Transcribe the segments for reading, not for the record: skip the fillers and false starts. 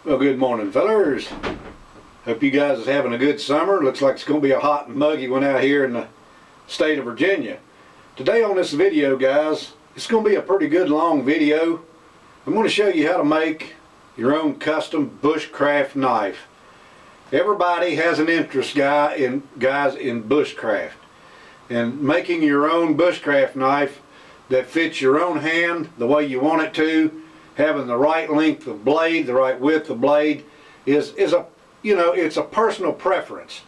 Well, good morning, fellers. Hope you guys is having a good summer. Looks like it's going to be a hot and muggy one out here in the state of Virginia. Today on this video, guys, it's going to be a pretty good long video. I'm going to show you how to make your own custom bushcraft knife. Everybody has an interest, guys, in bushcraft. And making your own bushcraft knife that fits your own hand the way you want it to, having the right length of blade, the right width of blade, is a, you know, it's a personal preference.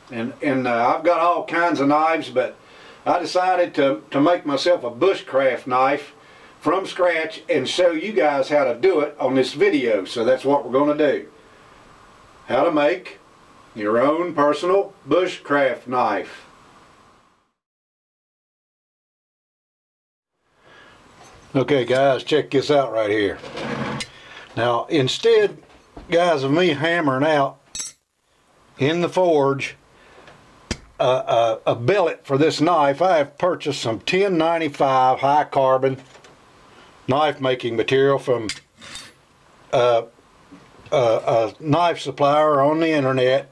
And I've got all kinds of knives, but I decided to make myself a bushcraft knife from scratch and show you guys how to do it on this video. So that's what we're going to do. How to make your own personal bushcraft knife. Okay guys, check this out right here. Now instead, guys, of me hammering out in the forge a billet for this knife, I have purchased some 1095 high carbon knife making material from a knife supplier on the internet,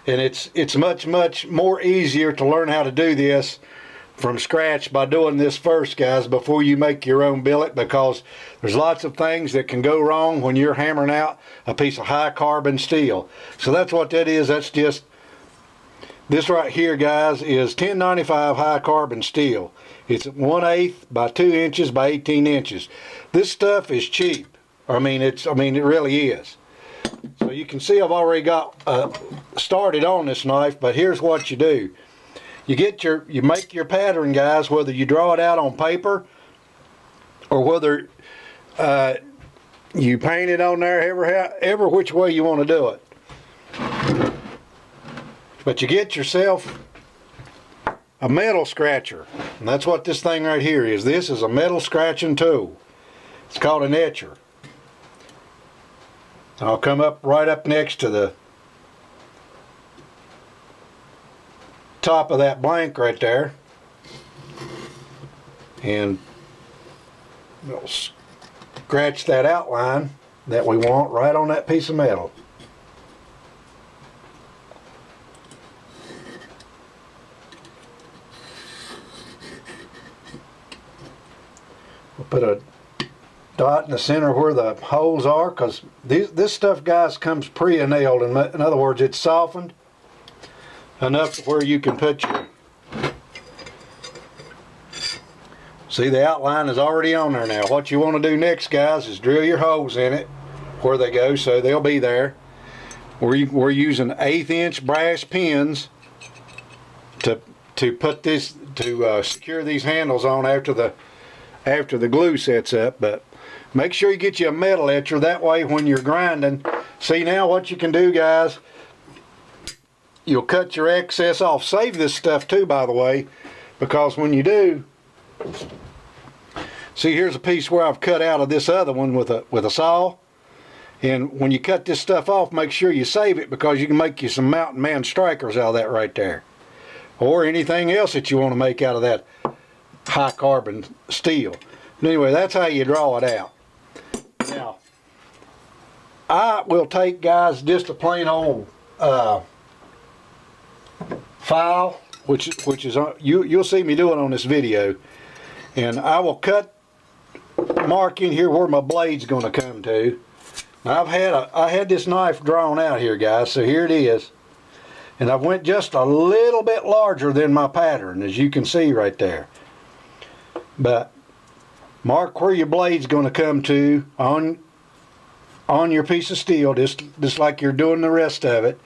and it's much more easier to learn how to do this from scratch by doing this first, guys, before you make your own billet, because there's lots of things that can go wrong when you're hammering out a piece of high carbon steel. So that's what that is. That's just this right here, guys, is 1095 high carbon steel. It's 1/8 by 2 inches by 18 inches. This stuff is cheap. I mean it really is. So you can see I've already got started on this knife, but here's what you do. You make your pattern, guys, whether you draw it out on paper or whether you paint it on there, ever which way you want to do it. But you get yourself a metal scratcher, and that's what this thing right here is. This is a metal scratching tool. It's called an etcher. I'll come up right up next to the top of that blank right there, and we'll scratch that outline that we want right on that piece of metal. We'll put a dot in the center where the holes are, because this stuff, guys, comes pre-nailed. In other words, it's softened enough to where you can put your, see, the outline is already on there now. What you want to do next, guys, is drill your holes in it where they go, so they'll be there. We're using 1/8 inch brass pins to put this, to secure these handles on after the glue sets up. But make sure you get you a metal etcher, that way when you're grinding, see, now what you can do, guys, you'll cut your excess off. Save this stuff too, by the way, because when you do, see, here's a piece where I've cut out of this other one with a saw, and when you cut this stuff off, make sure you save it, because you can make you some mountain man strikers out of that right there, or anything else that you want to make out of that high carbon steel. But anyway, that's how you draw it out. Now I will take, guys, just a plain old file, which is you'll see me doing on this video, and I will mark in here where my blade's going to come to. Now I had this knife drawn out here, guys, so here it is, and I went just a little bit larger than my pattern, as you can see right there. But mark where your blade's going to come to on your piece of steel, just like you're doing the rest of it.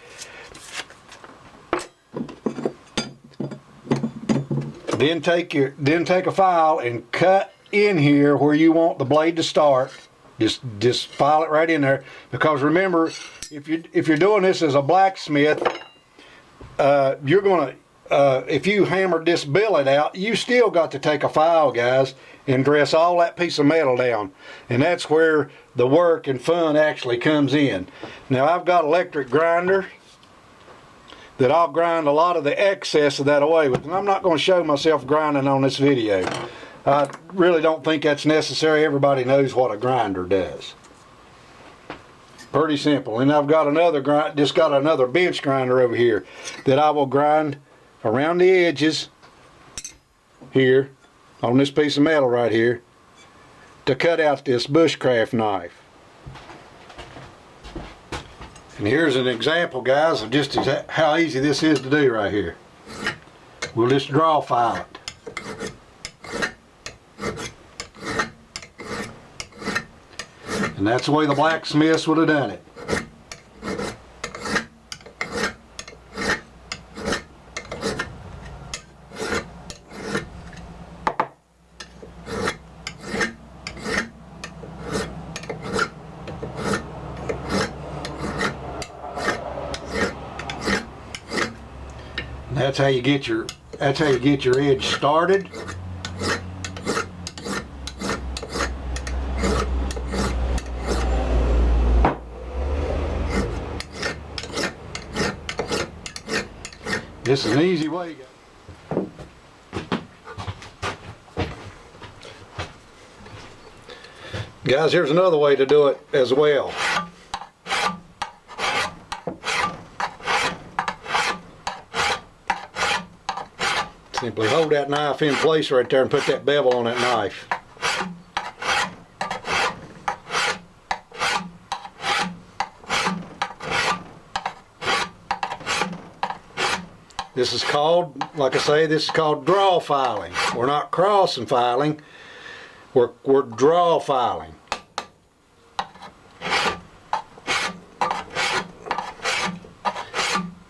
Then take a file and cut in here where you want the blade to start. Just file it right in there, because remember, if you're doing this as a blacksmith, you're gonna if you hammered this billet out, you still got to take a file, guys, and dress all that piece of metal down, and that's where the work and fun actually comes in. Now I've got electric grinder that I'll grind a lot of the excess of that away with, and I'm not going to show myself grinding on this video. I really don't think that's necessary. Everybody knows what a grinder does. Pretty simple. And I've got another just got another bench grinder over here that I will grind around the edges here on this piece of metal right here to cut out this bushcraft knife. And here's an example, guys, of just how easy this is to do right here. We'll just draw file it. And that's the way the blacksmiths would have done it. And that's how you get your edge started. This is an easy way, guys. Here's another way to do it as well. Simply hold that knife in place right there and put that bevel on that knife. This is called, like I say, this is called draw filing. We're not cross and filing, we're draw filing.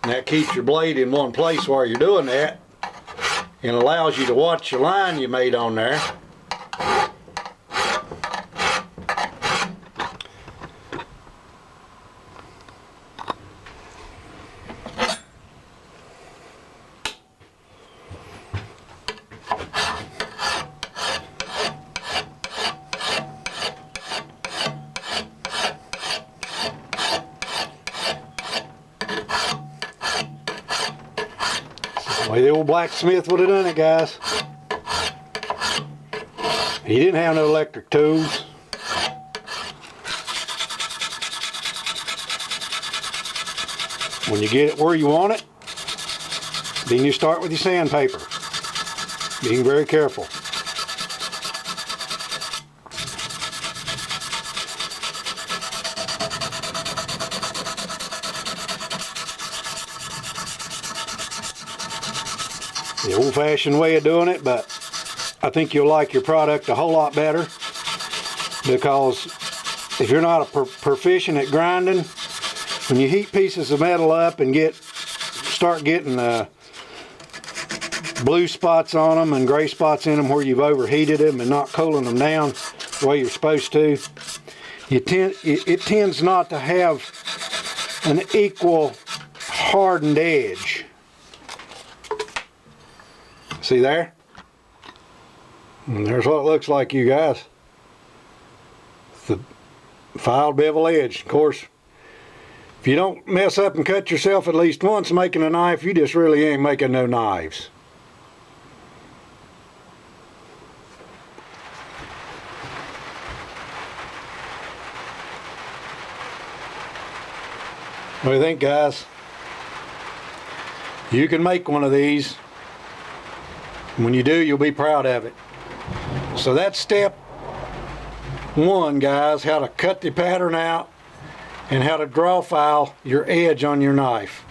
And that keeps your blade in one place while you're doing that, and allows you to watch the line you made on there. The way the old blacksmith would have done it, guys. He didn't have no electric tools. When you get it where you want it, then you start with your sandpaper. Being very careful. The old-fashioned way of doing it, but I think you'll like your product a whole lot better, because if you're not a proficient at grinding, when you heat pieces of metal up and start getting blue spots on them and gray spots in them where you've overheated them and not cooling them down the way you're supposed to, it tends not to have an equal hardened edge. See there? And there's what it looks like, you guys. The filed bevel edge. Of course, if you don't mess up and cut yourself at least once making a knife, you just really ain't making no knives. What do you think, guys? You can make one of these. When you do, you'll be proud of it. So that's step one, guys, how to cut the pattern out and how to draw file your edge on your knife.